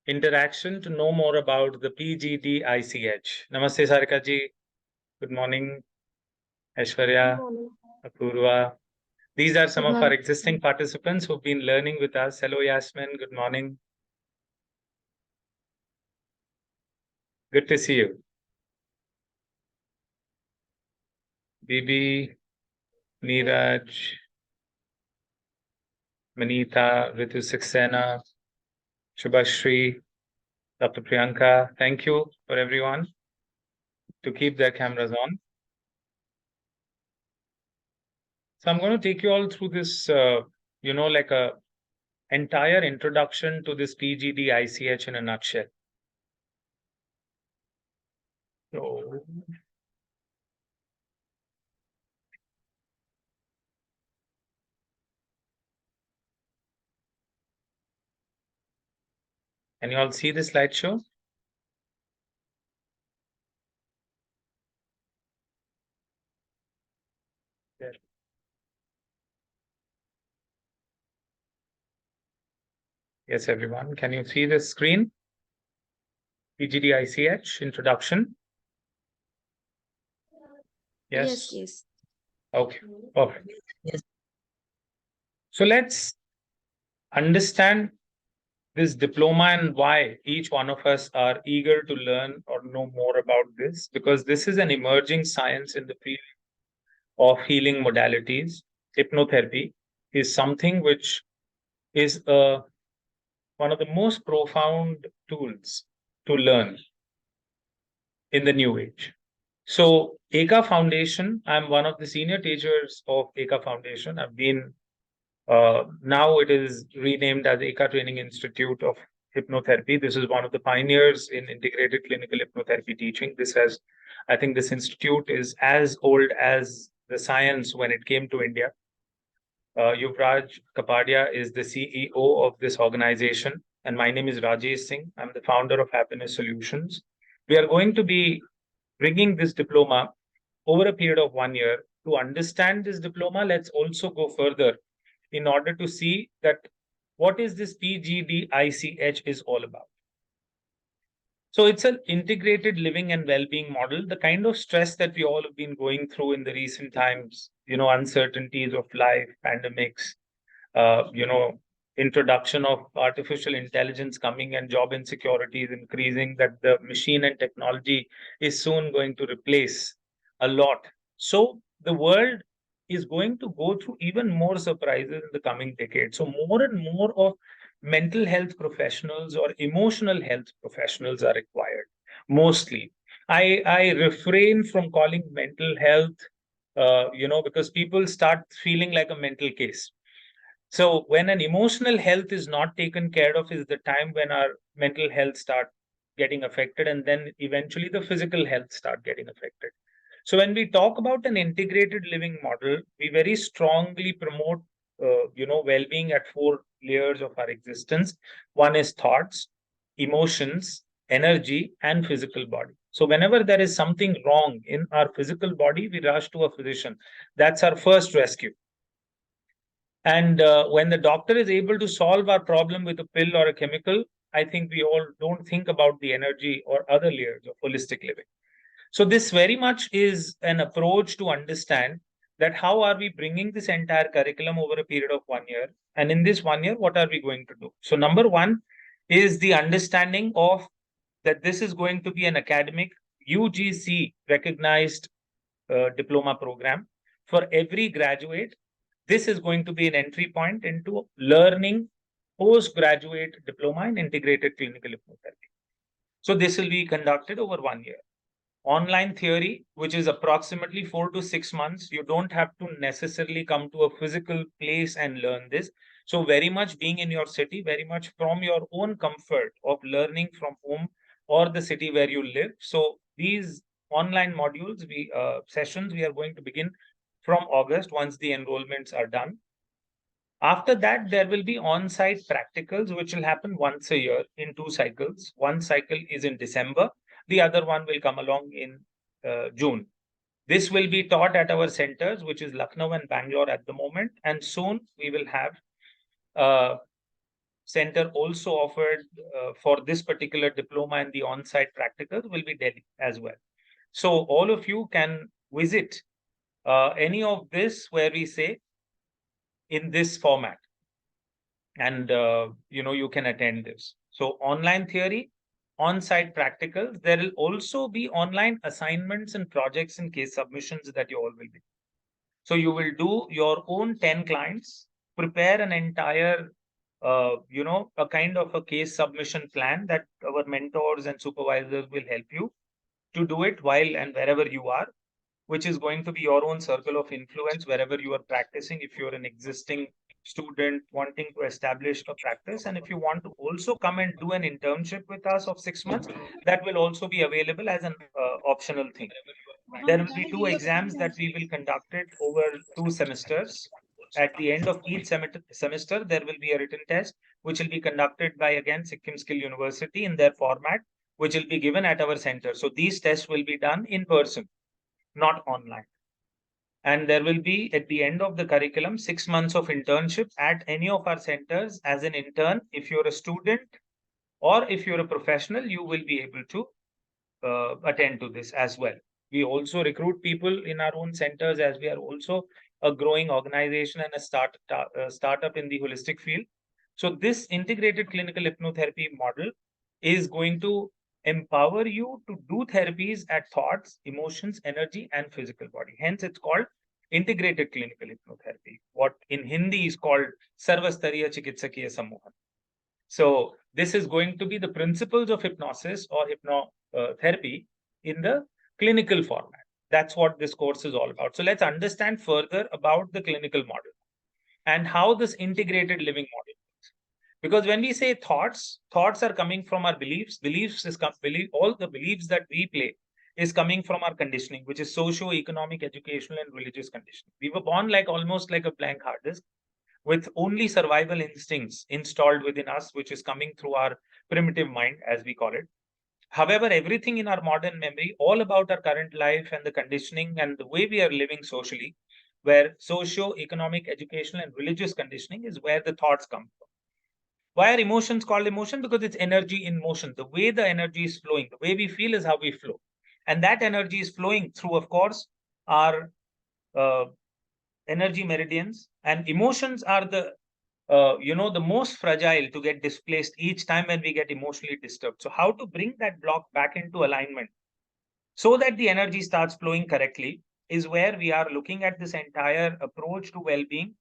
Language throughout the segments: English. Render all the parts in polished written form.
interaction to know more about the PGD-ICH. Namaste, Sarika ji. Good morning, Aishwarya, Good morning. Apurva. These are some Good of our morning. existing participants who've been learning with us. Hello, Yasmin. Good morning. Good to see you. Bibi, Neeraj, Manita, Ritu Saxena, Shubhashri, Dr. Priyanka. Thank you for everyone to keep their cameras on. So I'm going to take you all through this, like a entire introduction to this PGD-ICH in a nutshell. So, can you all see the slideshow? There. Yes, everyone. Can you see the screen? PGD-ICH introduction. Yes. Yes. Okay. Perfect. Yes. So let's understand this diploma and why each one of us are eager to learn or know more about this, because this is an emerging science in the field of healing modalities. Hypnotherapy is something which is one of the most profound tools to learn in the new age. So, EKAA Foundation, I'm one of the senior teachers of EKAA Foundation. I've been, now it is renamed as EKAA Training Institute of Hypnotherapy. This is one of the pioneers in integrated clinical hypnotherapy teaching. I think this institute is as old as the science when it came to India. Yuvraj Kapadia is the CEO of this organization, and my name is Rajesh Singh. I'm the founder of Happiness Solutions. We are going to be bringing this diploma over a period of 1 year. To understand this diploma, let's also go further in order to see that what is this PGD-ICH is all about. So it's an integrated living and well-being model. The kind of stress that we all have been going through in the recent times, uncertainties of life, pandemics, introduction of artificial intelligence coming and job insecurity is increasing, that the machine and technology is soon going to replace a lot. So the world is going to go through even more surprises in the coming decade. So more and more of mental health professionals or emotional health professionals are required. Mostly, I refrain from calling mental health, because people start feeling like a mental case. So when an emotional health is not taken care of is the time when our mental health start getting affected, and then eventually the physical health start getting affected. So when we talk about an integrated living model, we very strongly promote, well-being at 4 layers of our existence. One is thoughts, emotions, energy, and physical body. So whenever there is something wrong in our physical body, we rush to a physician. That's our first rescue. And when the doctor is able to solve our problem with a pill or a chemical, I think we all don't think about the energy or other layers of holistic living. So this very much is an approach to understand that how are we bringing this entire curriculum over a period of 1 year, and in this 1 year, what are we going to do? So number one is the understanding of that this is going to be an academic UGC recognized diploma program for every graduate. This is going to be an entry point into learning postgraduate diploma in integrated clinical hypnotherapy. So this will be conducted over 1 year. Online theory, which is approximately 4 to 6 months. You don't have to necessarily come to a physical place and learn this. So very much being in your city, very much from your own comfort of learning from home or the city where you live. So these online modules, sessions, we are going to begin from August once the enrollments are done. After that, there will be on-site practicals, which will happen once a year in 2 cycles. One cycle is in December. The other one will come along in June. This will be taught at our centers, which is Lucknow and Bangalore at the moment. And soon we will have center also offered for this particular diploma and the on-site practicals will be Delhi as well. So all of you can visit any of this where we say in this format, and you can attend this. So online theory, on-site practicals. There will also be online assignments and projects and case submissions that you all will be. So you will do your own 10 clients, prepare an entire, a kind of a case submission plan that our mentors and supervisors will help you to do it while and wherever you are, which is going to be your own circle of influence wherever you are practicing. If you're an existing student wanting to establish a practice, and if you want to also come and do an internship with us of 6 months, that will also be available as an optional thing. There will be 2 exams that we will conduct it over 2 semesters. At the end of each semester, there will be a written test, which will be conducted by, again, Sikkim Skill University in their format, which will be given at our center. So these tests will be done in person, not online. And there will be, at the end of the curriculum, 6 months of internship at any of our centers as an intern. If you're a student or if you're a professional, you will be able to attend to this as well. We also recruit people in our own centers, as we are also a growing organization and a startup in the holistic field. So this integrated clinical hypnotherapy model is going to empower you to do therapies at thoughts, emotions, energy, and physical body. Hence, it's called integrated clinical hypnotherapy, what in Hindi is called Sarvastariya Chikitsakiya Samohan. So this is going to be the principles of hypnosis or hypnotherapy in the clinical format. That's what this course is all about. So let's understand further about the clinical model and how this integrated living model works. Because when we say thoughts are coming from our beliefs. All the beliefs that we play is coming from our conditioning, which is socio-economic, educational, and religious conditioning. We were born almost like a blank hard disk, with only survival instincts installed within us, which is coming through our primitive mind, as we call it. However, everything in our modern memory, all about our current life and the conditioning and the way we are living socially, where socio-economic, educational, and religious conditioning is where the thoughts come from. Why are emotions called emotion? Because it's energy in motion. The way the energy is flowing, the way we feel is how we flow. And that energy is flowing through, of course, our energy meridians, and emotions are the most fragile to get displaced each time when we get emotionally disturbed. So how to bring that block back into alignment so that the energy starts flowing correctly is where we are looking at this entire approach to well-being,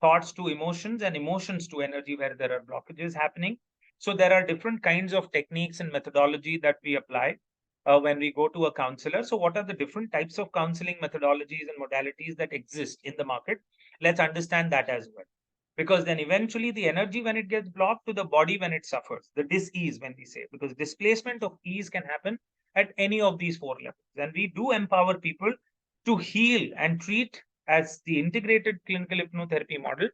thoughts to emotions and emotions to energy, where there are blockages happening. So there are different kinds of techniques and methodology that we apply when we go to a counselor. So what are the different types of counseling methodologies and modalities that exist in the market? Let's understand that as well. Because then eventually the energy, when it gets blocked, to the body when it suffers, the dis-ease, when we say, because displacement of ease can happen at any of these 4 levels. And we do empower people to heal and treat as the integrated clinical hypnotherapy model.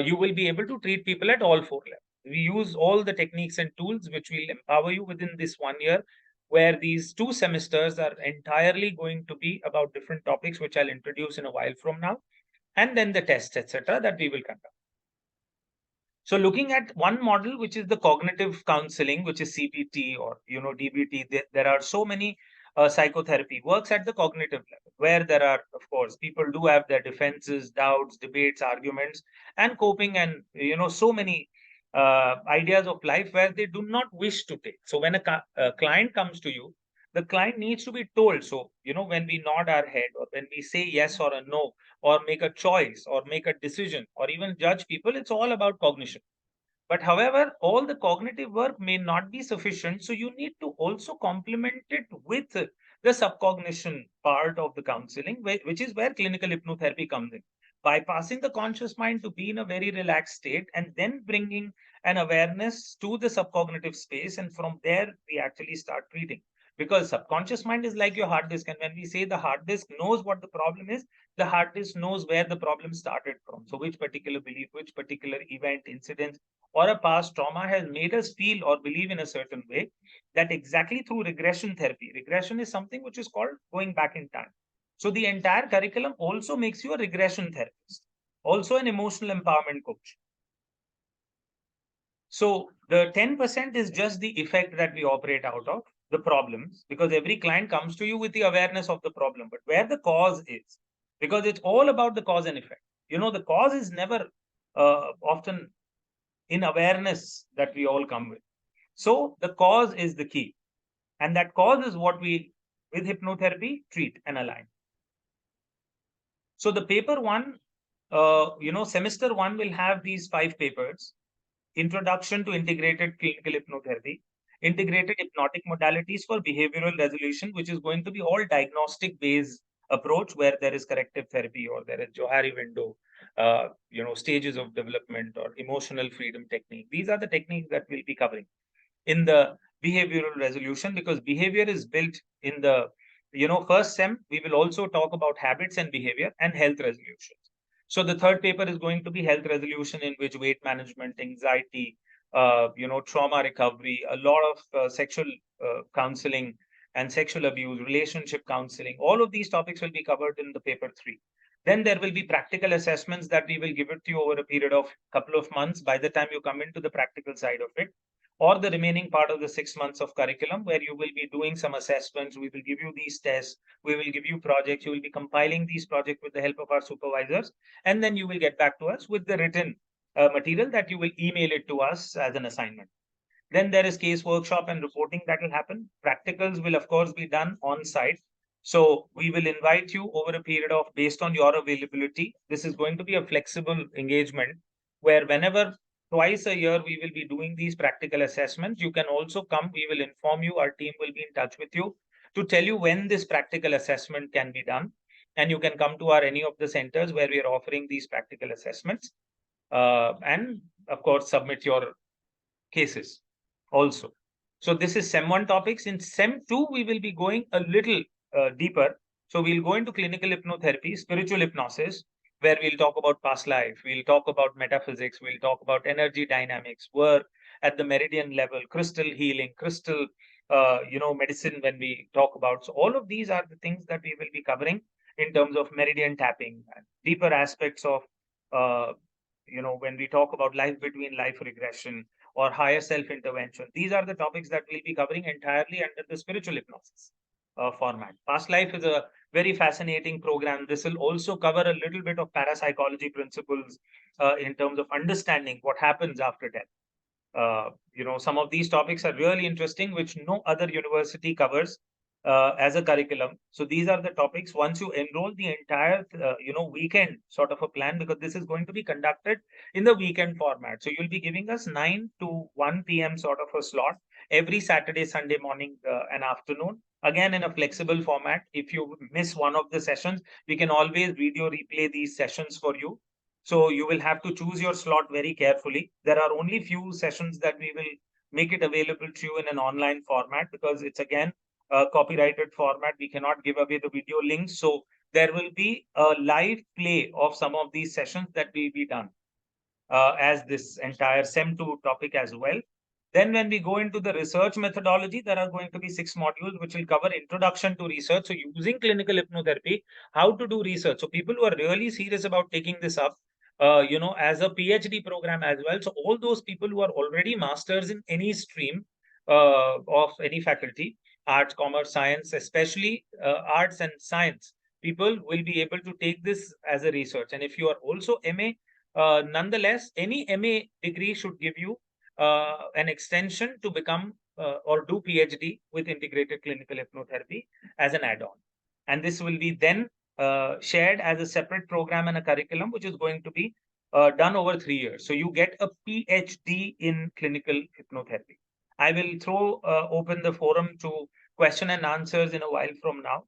You will be able to treat people at all 4 levels. We use all the techniques and tools which will empower you within this 1 year, where these 2 semesters are entirely going to be about different topics, which I'll introduce in a while from now, and then the tests, etc., that we will conduct. So looking at one model, which is the cognitive counseling, which is CBT or DBT, there are so many psychotherapy works at the cognitive level, where there are, of course, people do have their defenses, doubts, debates, arguments, and coping, and so many ideas of life where they do not wish to take. So when a client comes to you, the client needs to be told. So when we nod our head, or when we say yes or a no, or make a choice, or make a decision, or even judge people, it's all about cognition. But however, all the cognitive work may not be sufficient. So you need to also complement it with the subcognition part of the counseling, which is where clinical hypnotherapy comes in. Bypassing the conscious mind to be in a very relaxed state, and then bringing an awareness to the subcognitive space. And from there, we actually start treating. Because subconscious mind is like your hard disk. And when we say the hard disk knows what the problem is, the hard disk knows where the problem started from. So which particular belief, which particular event, incident, or a past trauma has made us feel or believe in a certain way, that exactly through regression therapy. Regression is something which is called going back in time. So the entire curriculum also makes you a regression therapist, also an emotional empowerment coach. So the 10% is just the effect that we operate out of the problems, because every client comes to you with the awareness of the problem, but where the cause is, because it's all about the cause and effect. The cause is never often in awareness that we all come with. So the cause is the key. And that cause is what we, with hypnotherapy, treat and align. So the paper one, semester one will have these 5 papers: Introduction to Integrated Clinical Hypnotherapy, Integrated Hypnotic Modalities for Behavioral Resolution, which is going to be all diagnostic based approach where there is corrective therapy or there is Johari window, stages of development or emotional freedom technique. These are the techniques that we'll be covering in the behavioral resolution, because behavior is built in the first sem. We will also talk about habits and behavior and health resolutions. So the third paper is going to be health resolution, in which weight management, anxiety, trauma recovery, a lot of sexual counseling and sexual abuse, relationship counseling, all of these topics will be covered in the paper 3. Then there will be practical assessments that we will give it to you over a period of couple of months by the time you come into the practical side of it, or the remaining part of the 6 months of curriculum, where you will be doing some assessments. We will give you these tests, we will give you projects, you will be compiling these projects with the help of our supervisors, and then you will get back to us with the written material that you will email it to us as an assignment. Then there is case workshop and reporting that will happen. Practicals will, of course, be done on site. So we will invite you over a period of, based on your availability. This is going to be a flexible engagement where whenever twice a year we will be doing these practical assessments. You can also come, we will inform you, our team will be in touch with you to tell you when this practical assessment can be done. And you can come to our any of the centers where we are offering these practical assessments, and of course submit your cases also. So this is SEM 1 topics. In SEM 2, we will be going a little deeper. So we'll go into clinical hypnotherapy, spiritual hypnosis, where we'll talk about past life, we'll talk about metaphysics, we'll talk about energy dynamics, work at the meridian level, crystal healing, crystal, medicine when we talk about. So all of these are the things that we will be covering in terms of meridian tapping, deeper aspects of, when we talk about life between life regression or higher self intervention. These are the topics that we'll be covering entirely under the spiritual hypnosis format. Past life is a very fascinating program. This will also cover a little bit of parapsychology principles in terms of understanding what happens after death. Some of these topics are really interesting, which no other university covers as a curriculum. So these are the topics. Once you enroll, the entire, weekend sort of a plan, because this is going to be conducted in the weekend format. So you'll be giving us 9 to 1 p.m. sort of a slot every Saturday, Sunday morning and afternoon. Again, in a flexible format. If you miss one of the sessions, we can always video replay these sessions for you. So you will have to choose your slot very carefully. There are only few sessions that we will make it available to you in an online format, because it's again a copyrighted format. We cannot give away the video links. So there will be a live play of some of these sessions that will be done as this entire SEM 2 topic as well. Then when we go into the research methodology, there are going to be 6 modules which will cover introduction to research. So using clinical hypnotherapy, how to do research. So people who are really serious about taking this up, as a PhD program as well. So all those people who are already masters in any stream of any faculty, arts, commerce, science, especially arts and science, people will be able to take this as a research. And if you are also MA, nonetheless, any MA degree should give you an extension to become or do PhD with integrated clinical hypnotherapy as an add-on. And this will be then shared as a separate program and a curriculum, which is going to be done over 3 years. So you get a PhD in clinical hypnotherapy. I will throw open the forum to question and answers in a while from now.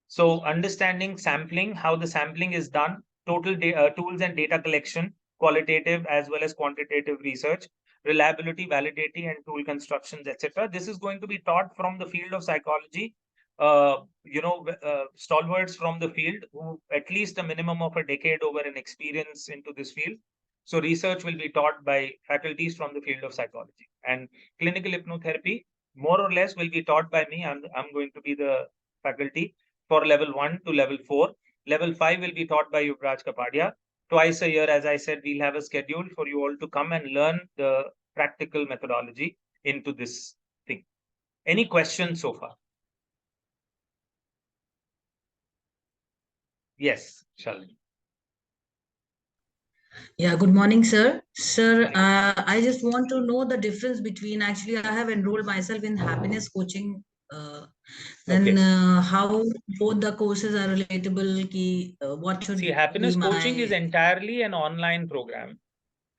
So understanding sampling, how the sampling is done, total tools and data collection, qualitative as well as quantitative research, reliability, validity, and tool constructions, etc. This is going to be taught from the field of psychology, stalwarts from the field who at least a minimum of a decade over an experience into this field. So research will be taught by faculties from the field of psychology, and clinical hypnotherapy more or less will be taught by me. I'm going to be the faculty for level 1 to level 4. Level 5 will be taught by Yuvraj Kapadia. twice a year, as I said, we'll have a schedule for you all to come and learn the practical methodology into this thing. Any questions so far? Yes, Shalini. Yeah, good morning, sir. Sir, I just want to know the difference between, actually, I have enrolled myself in happiness coaching. Then how both the courses are relatable? What should See, be happiness coaching is my... entirely an online program.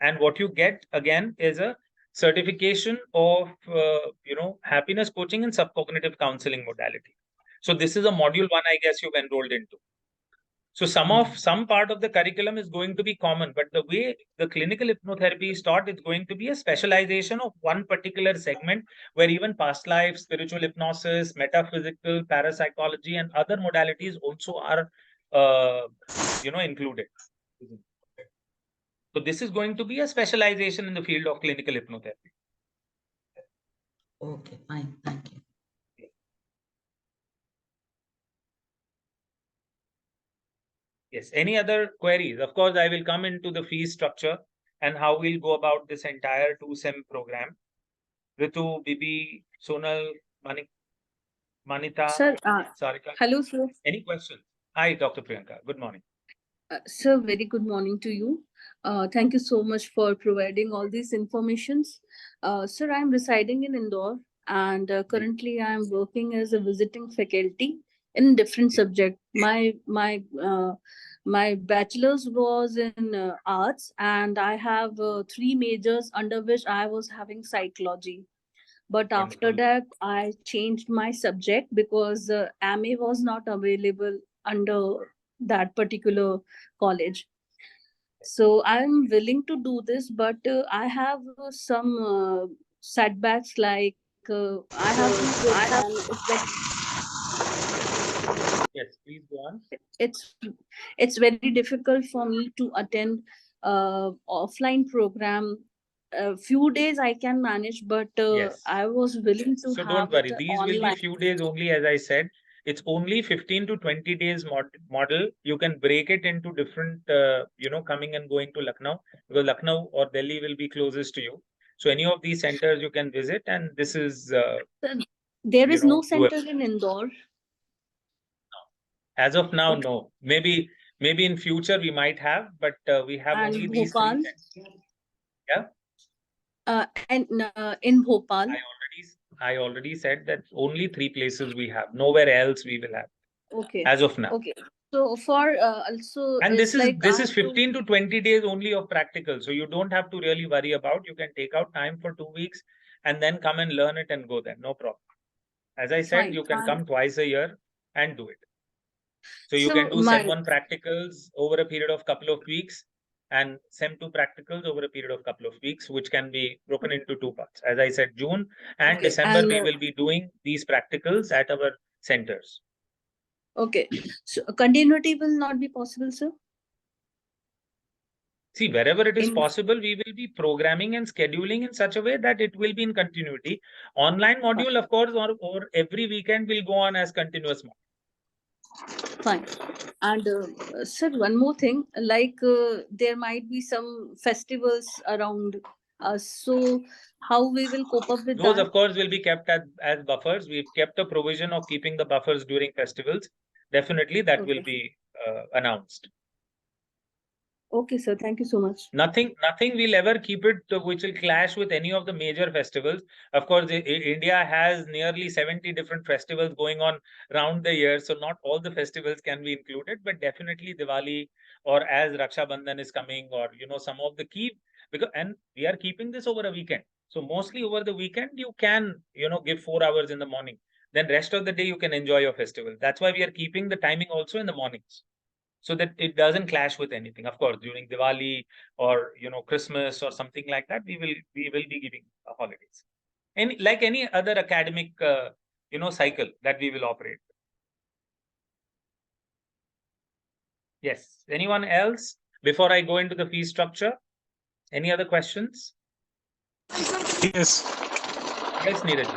And what you get again is a certification of, happiness coaching and subcognitive counseling modality. So this is a module one, I guess you've enrolled into. So some part of the curriculum is going to be common, but the way the clinical hypnotherapy is taught, it's going to be a specialization of one particular segment where even past life, spiritual hypnosis, metaphysical, parapsychology, and other modalities also are, included. So this is going to be a specialization in the field of clinical hypnotherapy. Okay, fine. Thank you. Yes. Any other queries? Of course, I will come into the fee structure and how we'll go about this entire 2-sem program. Ritu, Bibi, Sonal, Manita, Sir, Sarika. hello, sir. Any questions? Hi, Dr. Priyanka. Good morning. Sir, very good morning to you. Thank you so much for providing all these informations. Sir, I'm residing in Indore, and currently I'm working as a visiting faculty in different subject. My bachelor's was in arts, and I have 3 majors under which I was having psychology. But after Wonderful. that, I changed my subject because MA was not available under that particular college. So I'm willing to do this, but I have some setbacks, like I have to visit, and Yes, please go on. it's very difficult for me to attend offline program. A few days I can manage, but Yes. I was willing to So have don't worry. it These will be online. few days only, as I said. It's only 15 to 20 days model. You can break it into different, coming and going to Lucknow, because Lucknow or Delhi will be closest to you. So any of these centers you can visit, and this is, There is no doable. center in Indore. As of now, Okay. no. Maybe in future we might have, but we have And only these 3 Bhopal. centers. Yeah. And in Bhopal. I already said that only 3 places we have. Nowhere else we will have. Okay. As of now. Okay. So for also, And it's like this is 15 to 20 days only of practical. So you don't have to really worry about. You can take out time for 2 weeks and then come and learn it and go there. No problem. As I said, Fine. you can come twice a year and do it. So you So can do SEM 1 practicals over a period of couple of weeks and SEM 2 practicals over a period of couple of weeks, which can be broken into 2 parts. As I said, June and December, we will be doing these practicals at our centers. Okay. So continuity will not be possible, sir? See, wherever it is possible, we will be programming and scheduling in such a way that it will be in continuity. Online module, of course, or every weekend will go on as continuous module. Fine. And sir, one more thing, like there might be some festivals around us. So how we will cope up with Those, that? of course, will be kept as buffers. We've kept a provision of keeping the buffers during festivals. Definitely, that will be announced. Okay, sir. Thank you so much. Nothing will ever keep it which will clash with any of the major festivals. Of course, India has nearly 70 different festivals going on around the year, so not all the festivals can be included, but definitely Diwali, or as Raksha Bandhan is coming, or some of the key, and we are keeping this over a weekend. So mostly over the weekend you can give 4 hours in the morning. Then rest of the day you can enjoy your festival. That's why we are keeping the timing also in the mornings, so that it doesn't clash with anything. Of course, during Diwali or Christmas or something like that, we will be giving holidays, like any other academic cycle that we will operate. Yes. Anyone else before I go into the fee structure? Any other questions? Yes. Yes, Neeraj.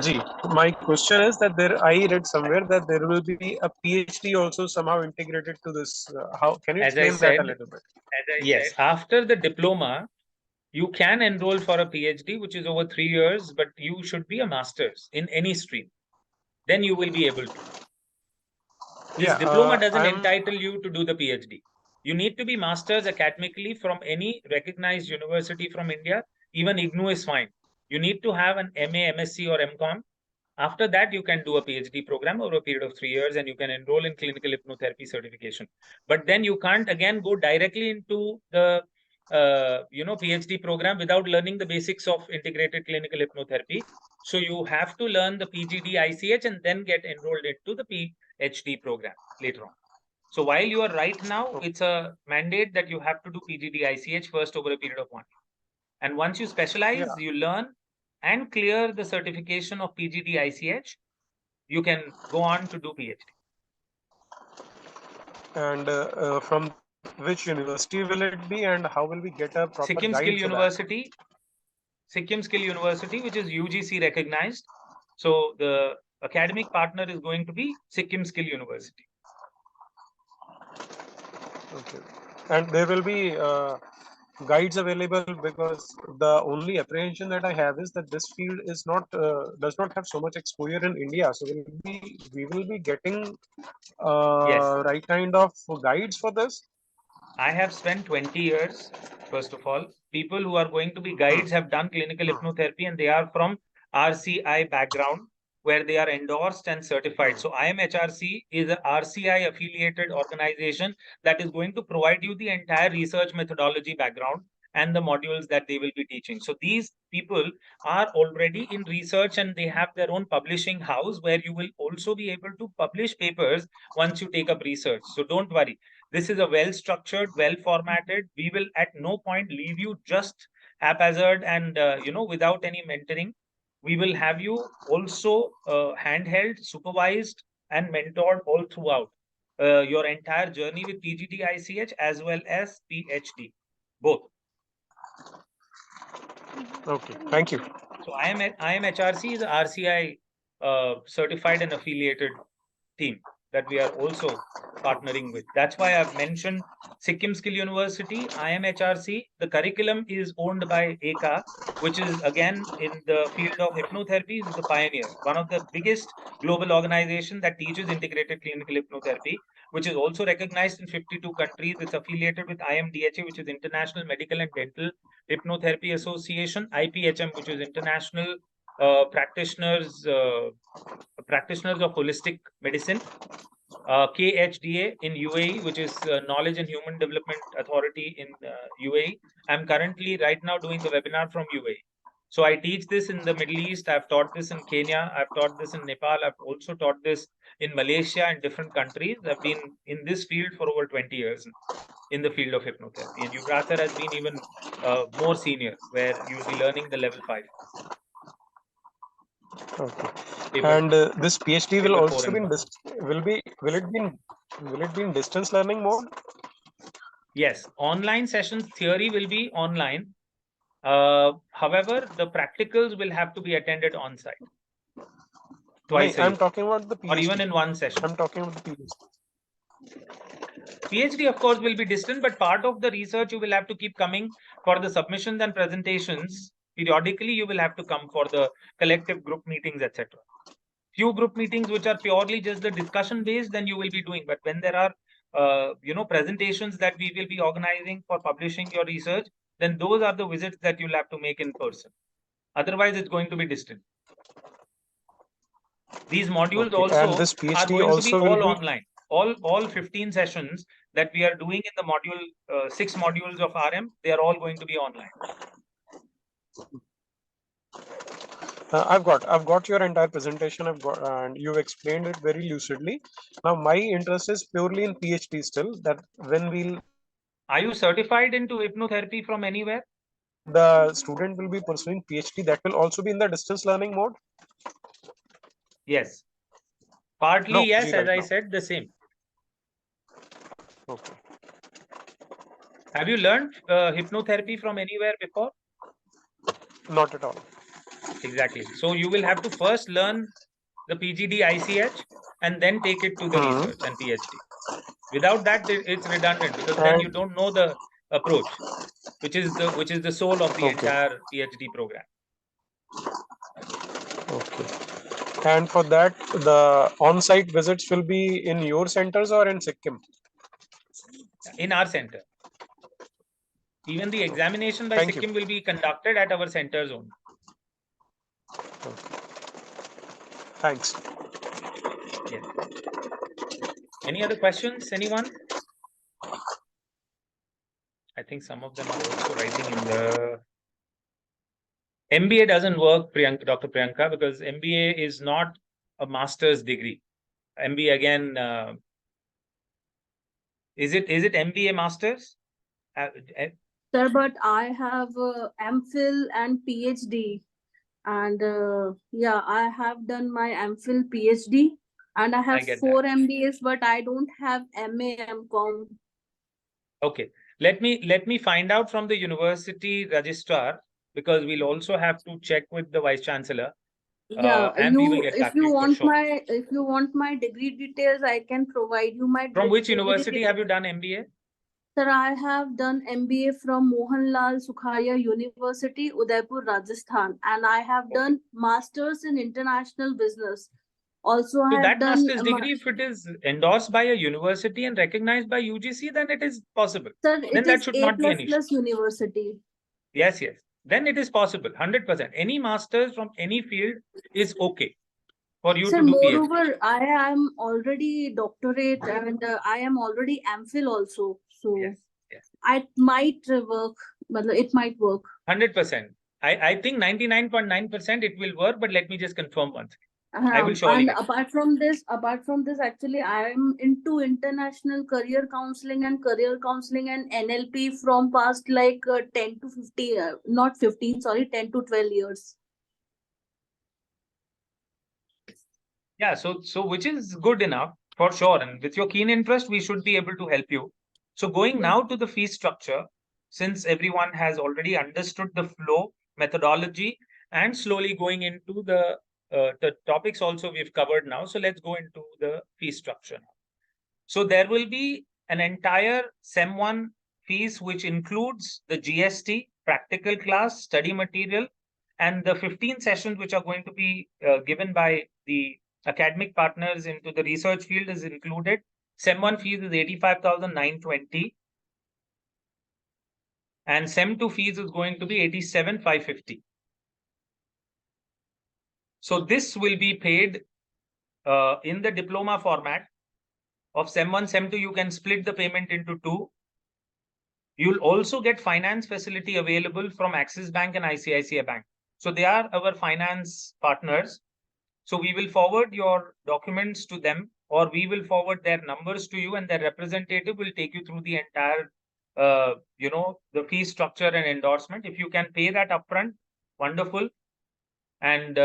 Ji, my question is that I read somewhere that there will be a PhD also somehow integrated to this. How can you As I explain that a said, little bit? yes, after the diploma, you can enroll for a PhD, which is over 3 years, but you should be a master's in any stream. Then you will be able to. This diploma doesn't entitle you to do the PhD. You need to be master's academically from any recognized university from India. Even IGNOU is fine. You need to have an MA, MSc, or MCom. After that, you can do a PhD program over a period of 3 years and you can enroll in clinical hypnotherapy certification. But then you can't again go directly into the PhD program without learning the basics of integrated clinical hypnotherapy. So you have to learn the PGD-ICH and then get enrolled into the PhD program later on. So while you are right now, it's a mandate that you have to do PGD-ICH first over a period of 1 year. And once you specialize, you learn and clear the certification of PGD-ICH, you can go on to do PhD. And from which university will it be, and how will we get a proper Sikkim guide Skill for University, Sikkim Skill University, which is UGC recognized. So the academic partner is going to be Sikkim Skill University. Okay. And there will be guides available, because the only apprehension that I have is that this field is not does not have so much exposure in India. So we will be getting Yes. right kind of guides for this. I have spent 20 years, first of all. People who are going to be guides have done clinical hypnotherapy and they are from RCI background where they are endorsed and certified. So IMHRC is a RCI affiliated organization that is going to provide you the entire research methodology background and the modules that they will be teaching. So these people are already in research and they have their own publishing house where you will also be able to publish papers once you take up research. So don't worry. This is a well-structured, well-formatted. We will at no point leave you just haphazard and, without any mentoring. We will have you also handheld, supervised, and mentored all throughout your entire journey with PGD-ICH as well as PhD, both. Okay, thank you. So IMHRC is a RCI certified and affiliated team that we are also partnering with. That's why I've mentioned Sikkim Skill University, IMHRC. The curriculum is owned by EKAA, which is again in the field of hypnotherapy, is the pioneer, one of the biggest global organizations that teaches integrated clinical hypnotherapy, which is also recognized in 52 countries. It's affiliated with IMDHA, which is International Medical and Dental Hypnotherapy Association, IPHM, which is International Practitioners of Holistic Medicine, KHDA in UAE, which is Knowledge and Human Development Authority in UAE. I'm currently right now doing the webinar from UAE. So I teach this in the Middle East. I've taught this in Kenya. I've taught this in Nepal. I've also taught this in Malaysia and different countries. I've been in this field for over 20 years in the field of hypnotherapy. And Yuvraj sir has been even more senior, where you'll be learning the level 5. Okay. Paper, and this PhD will paper also be in will it be in distance learning mode? Yes, online sessions theory will be online. However, the practicals will have to be attended on site. Twice a year. I'm talking about the PhD. Or even in one session. I'm talking about the PhD. PhD, of course, will be distant, but part of the research you will have to keep coming for the submissions and presentations. Periodically, you will have to come for the collective group meetings, etc. Few group meetings which are purely just the discussion based, then you will be doing. But when there are presentations that we will be organizing for publishing your research, then those are the visits that you'll have to make in person. Otherwise, it's going to be distant. These modules also and this PhD are going also to be all online. All 15 sessions that we are doing in the module, 6 modules of RM, they are all going to be online. I've got your entire presentation. And you've explained it very lucidly. Now my interest is purely in PhD still. That when we'll. Are you certified into hypnotherapy from anywhere? The student will be pursuing PhD. That will also be in the distance learning mode. Yes. Partly, No, yes, as right I now. said, the same. Okay. Have you learned hypnotherapy from anywhere before? Not at all. Exactly. So you will have to first learn the PGD-ICH and then take it to the research and PhD. Without that, it's redundant because then you don't know the approach, which is the soul of the entire PhD program. Okay. And for that, the on-site visits will be in your centers or in Sikkim? In our center. Even the examination by Thank Sikkim you. will be conducted at our centers only. Thanks. Yes. Any other questions? Anyone? I think some of them are also writing in the MBA doesn't work, Dr. Priyanka, because MBA is not a master's degree. MBA again, is it MBA masters? Sir, but I have MPhil and PhD, and yeah, I have done my MPhil PhD, and I have get 4 MBAs, but I don't have MA MCom. Okay, let me find out from the university registrar, because we'll also have to check with the vice chancellor. Yeah, and we will get back if to you you for want sure. my degree details, I can provide you my. From which degree university have you details. done MBA? Sir, I have done MBA from Mohanlal Sukharia University, Udaipur, Rajasthan, and I have done Masters in International Business. Also, So I have that done master's degree, if it is endorsed by a university and recognized by UGC, then it is possible. Sir, Then it that is should A++ not be an issue. university. Yes, yes. Then it is possible, 100%. Any masters from any field is okay for you Sir, to do PhD. moreover, I am already doctorate and I am already MPhil also. So Yes, yes. I might work, but it might work. 100%. I think 99.9% it will work, but let me just confirm once. I will surely And get. apart from this, actually, I am into international career counseling and NLP from past like 10 to 50, not 15, sorry, 10 to 12 years. Yeah, so which is good enough for sure. And with your keen interest, we should be able to help you. So going now to the fee structure, since everyone has already understood the flow, methodology, and slowly going into the topics also we've covered now. So let's go into the fee structure now. So there will be an entire SEM 1 fees, which includes the GST, practical class, study material, and the 15 sessions which are going to be given by the academic partners into the research field is included. SEM 1 fees is 85,920. And SEM 2 fees is going to be 87,550. So this will be paid in the diploma format of SEM 1, SEM 2. You can split the payment into 2. You'll also get finance facility available from Axis Bank and ICICI Bank. So they are our finance partners. So we will forward your documents to them, or we will forward their numbers to you, and their representative will take you through the entire, the fee structure and endorsement. If you can pay that upfront, wonderful. And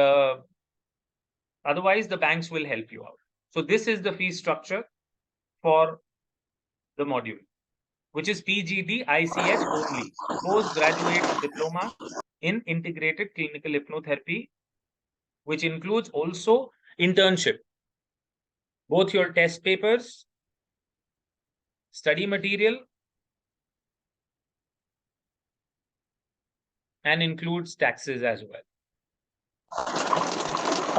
otherwise, the banks will help you out. So this is the fee structure for the module, which is PGD-ICH only, postgraduate diploma in integrated clinical hypnotherapy, which includes also internship, both your test papers, study material, and includes taxes as well.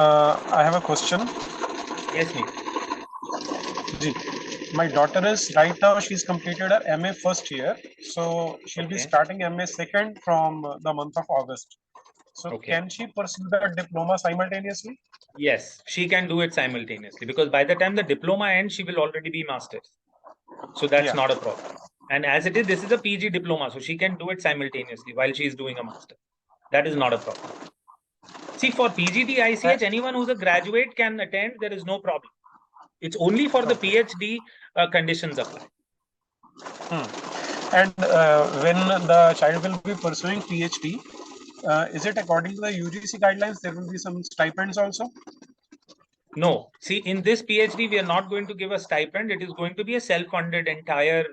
I have a question. Yes, me. My daughter is right now, she's completed her MA first year. So she'll be starting MA second from the month of August. So can she pursue the diploma simultaneously? Yes, she can do it simultaneously, because by the time the diploma ends, she will already be master's. So that's not a problem. And as it is, this is a PG diploma, so she can do it simultaneously while she is doing a master. That is not a problem. See, for PGD-ICH, anyone who's a graduate can attend. There is no problem. It's only for the PhD conditions apply. And when the child will be pursuing PhD, is it according to the UGC guidelines? There will be some stipends also? No. See, in this PhD, we are not going to give a stipend. It is going to be a self-funded entire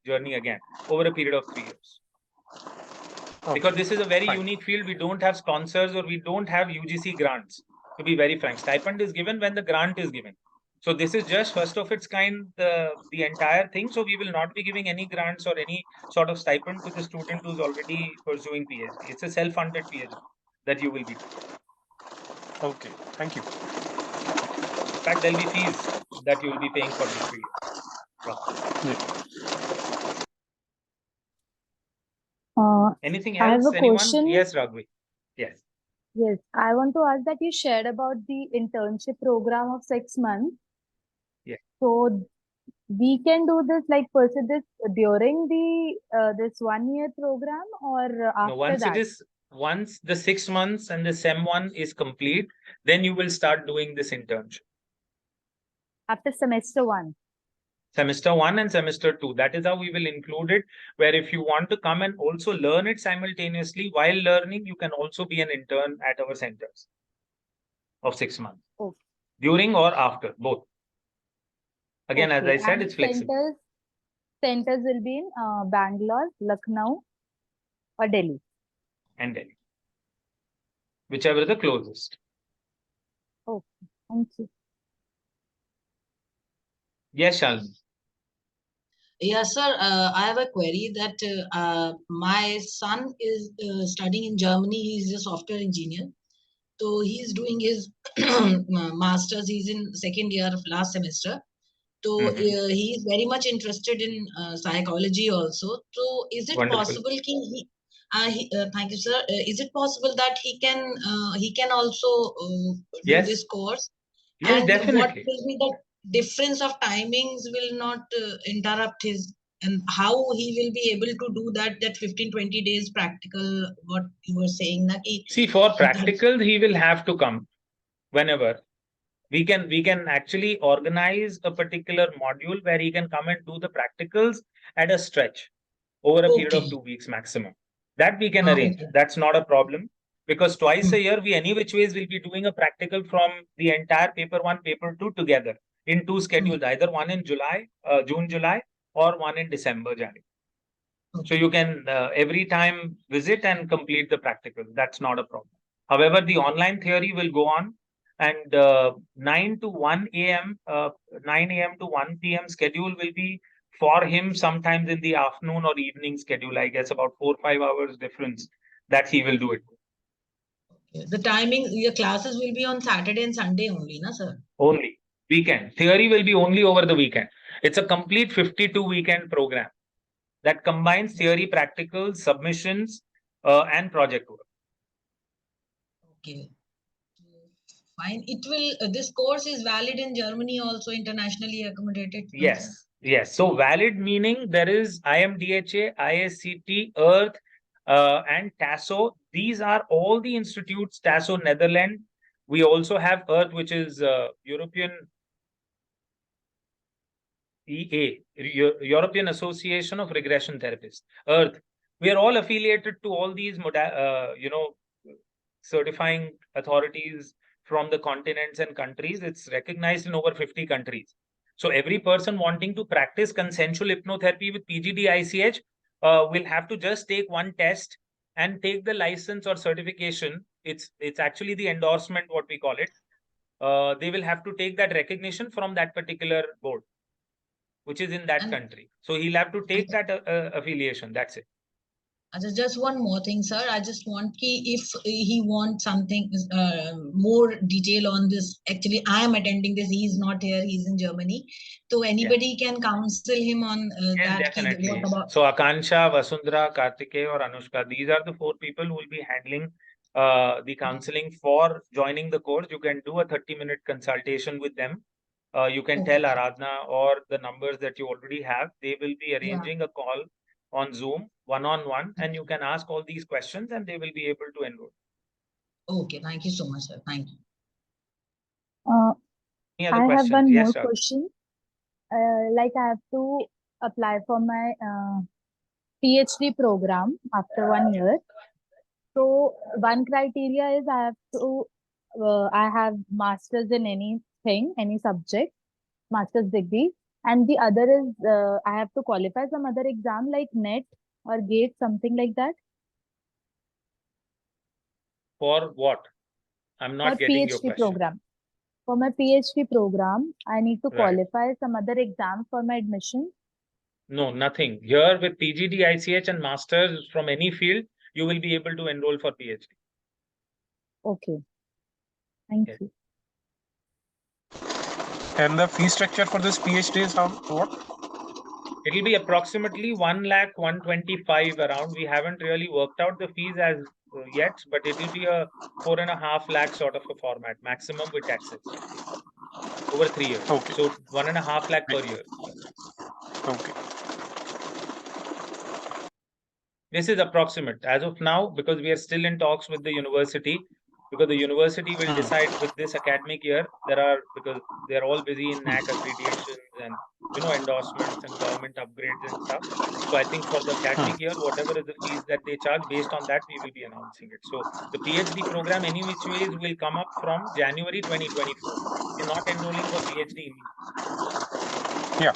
journey again over a period of 3 years. Because this is a very Fine. unique field. We don't have sponsors, or we don't have UGC grants, to be very frank. Stipend is given when the grant is given. So this is just first of its kind, the entire thing. So we will not be giving any grants or any sort of stipend to the student who's already pursuing PhD. It's a self-funded PhD that you will be doing. Okay, thank you. In fact, there'll be fees that you will be paying for these 3 years. Anything I have else? a Anyone? question. Yes, Raghavi. Yes. Yes, I want to ask that you shared about the internship program of 6 months. Yeah. So we can do this, like pursue this during the this 1 year program, or after No, once that? it is, once the 6 months and the SEM1 is complete, then you will start doing this internship. After semester 1. Semester 1 and semester 2. That is how we will include it. Where if you want to come and also learn it simultaneously while learning, you can also be an intern at our centers of 6 months. Okay. During or after, both. Again, as I said, And it's flexible. centers will be in Bangalore, Lucknow, or Delhi. And Delhi. Whichever the closest. Okay, thank you. Yes, Shalini. Yes, sir. I have a query that my son is studying in Germany. He's a software engineer. So he's doing his master's. He's in second year of last semester. So he is very much interested in psychology also. So is it Wonderful. possible thank you, sir. Is it possible that he can also do Yes. this course? Yes, And definitely. what will be the difference of timings will not interrupt his, and how he will be able to do that 15-20 days practical, what you were saying na, ki, See, for practical, he will have to come whenever. We can actually organize a particular module where he can come and do the practicals at a stretch over a period of 2 weeks maximum. That we can arrange. Okay. That's not a problem. Because twice a year, we any which ways will be doing a practical from the entire paper 1, paper 2 together in 2 schedules, either one in July, June, July, or one in December, January. So you can every time visit and complete the practical. That's not a problem. However, the online theory will go on, and 9 to 1 a.m., 9 a.m. to 1 p.m. schedule will be for him sometimes in the afternoon or evening schedule. I guess about 4 or 5 hours difference that he will do it. The timing, your classes will be on Saturday and Sunday only, na, sir? Only weekend. Theory will be only over the weekend. It's a complete 52 weekend program that combines theory, practicals, submissions, and project work. Okay. Fine. It will. This course is valid in Germany also, internationally accommodated. Yes. Yes. So valid meaning there is IMDHA, ISCT, Earth, and TASO. These are all the institutes. TASO, Netherlands. We also have Earth, which is European European Association of Regression Therapists. Earth. We are all affiliated to all these certifying authorities from the continents and countries. It's recognized in over 50 countries. So every person wanting to practice consensual hypnotherapy with PGD-ICH will have to just take one test and take the license or certification. It's actually the endorsement, what we call it. They will have to take that recognition from that particular board, which is in that country. So he'll have to take that affiliation. That's it. Just one more thing, sir. I just want if he wants something more detail on this. Actually, I am attending this. He is not here. He's in Germany. So anybody can counsel him on Yes, that. definitely. What about? So Akansha, Vasundhara, Kartikeya, or Anushka, these are the 4 people who will be handling the counseling for joining the course. You can do a 30-minute consultation with them. You can tell Aradhana or the numbers that you already have. They will be arranging a call on Zoom, one-on-one, and you can ask all these questions and they will be able to enroll. Okay, thank you so much, sir. Thank you. Any other I have questions? one Yes, more sir. question. Like I have to apply for my PhD program after 1 year. So one criteria is I have masters in anything, any subject, master's degree, and the other is I have to qualify some other exam like NET or GATE, something like that. For what? I'm not For getting your PhD question. program. For my PhD program, I need to Right. qualify some other exam for my admission. No, nothing. Here with PGD-ICH and masters from any field, you will be able to enroll for PhD. Okay. Thank Yes. you. And the fee structure for this PhD is what? It will be approximately 1,125,000 around. We haven't really worked out the fees as yet, but it will be a 4.5 lakh sort of a format, maximum with taxes over 3 years. Okay. So 1.5 lakh per year. Okay. This is approximate as of now, because we are still in talks with the university, because the university will decide with this academic year. Because they're all busy in NAC accreditations and endorsements and government upgrades and stuff. So I think for the academic year, whatever is the fees that they charge, based on that we will be announcing it. So the PhD program, any which ways, will come up from January 2024. You're not enrolling for PhD. Yeah.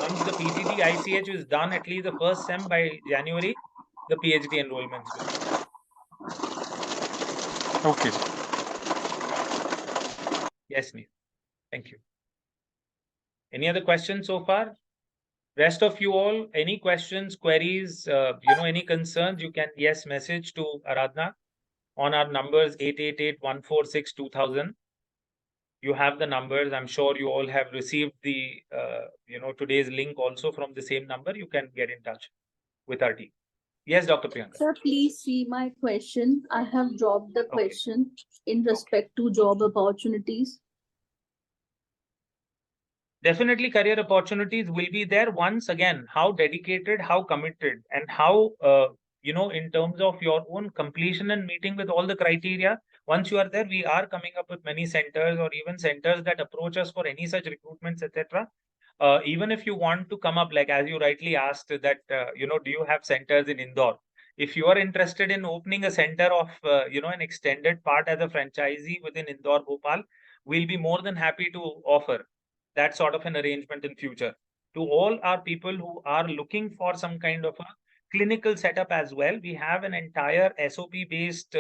Once the PGD-ICH is done, at least the first sem by January, the PhD enrollments will start. Okay. Yes, Neil. Thank you. Any other questions so far? Rest of you all, any questions, queries, any concerns, you can, message to Aradhana on our numbers 888-146-2000. You have the numbers. I'm sure you all have received the, today's link also from the same number. You can get in touch with our team. Yes, Dr. Priyanka. Sir, please see my question. I have dropped the question in respect to job opportunities. Definitely career opportunities will be there. Once again, how dedicated, how committed, and how, in terms of your own completion and meeting with all the criteria, once you are there, we are coming up with many centers or even centers that approach us for any such recruitments, etc. Even if you want to come up, like as you rightly asked, that, do you have centers in Indore? If you are interested in opening a center of, an extended part as a franchisee within Indore, Bhopal, we'll be more than happy to offer that sort of an arrangement in future to all our people who are looking for some kind of a clinical setup as well. We have an entire SOP based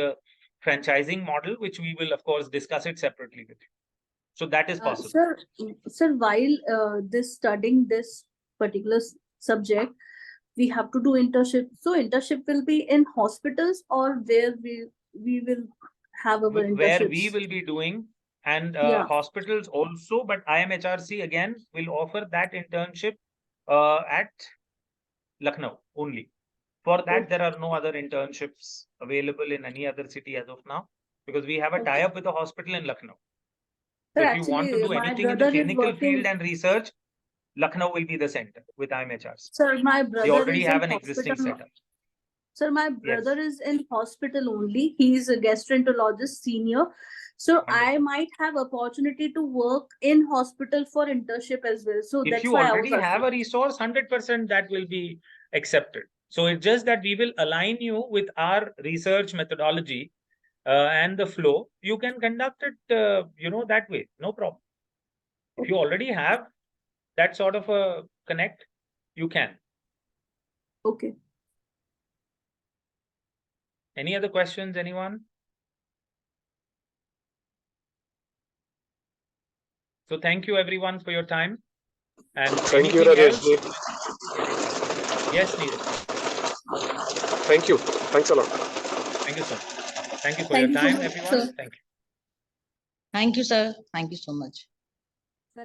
franchising model, which we will of course discuss it separately with you. So that is possible. Sir, while studying this particular subject, we have to do internship. So internship will be in hospitals, or where we will have our internships? Where we will be doing, and hospitals also, but IMHRC again will offer that internship at Lucknow only. For that, there are no other internships available in any other city as of now, because we have a tie-up with a hospital in Lucknow. So if you want to do anything in the clinical field and research, Lucknow will be the center with IMHRC. Sir, my brother they already is have in an existing hospital. setup. Sir, my brother is in hospital only. He is a gastroenterologist senior. So I might have opportunity to work in hospital for internship as well. So If that's you why already have a resource, 100% that will be accepted. So it's just that we will align you with our research methodology and the flow. You can conduct it, that way. No problem. If you already have that sort of a connect, you can. Okay. Any other questions, anyone? So thank you everyone for your time. And thank you, Rajesh. Yes, Neil. Thank you. Thanks a lot. Thank you, sir. Thank you for your time, everyone. Thank you. Thank you, sir. Thank you so much. Sir,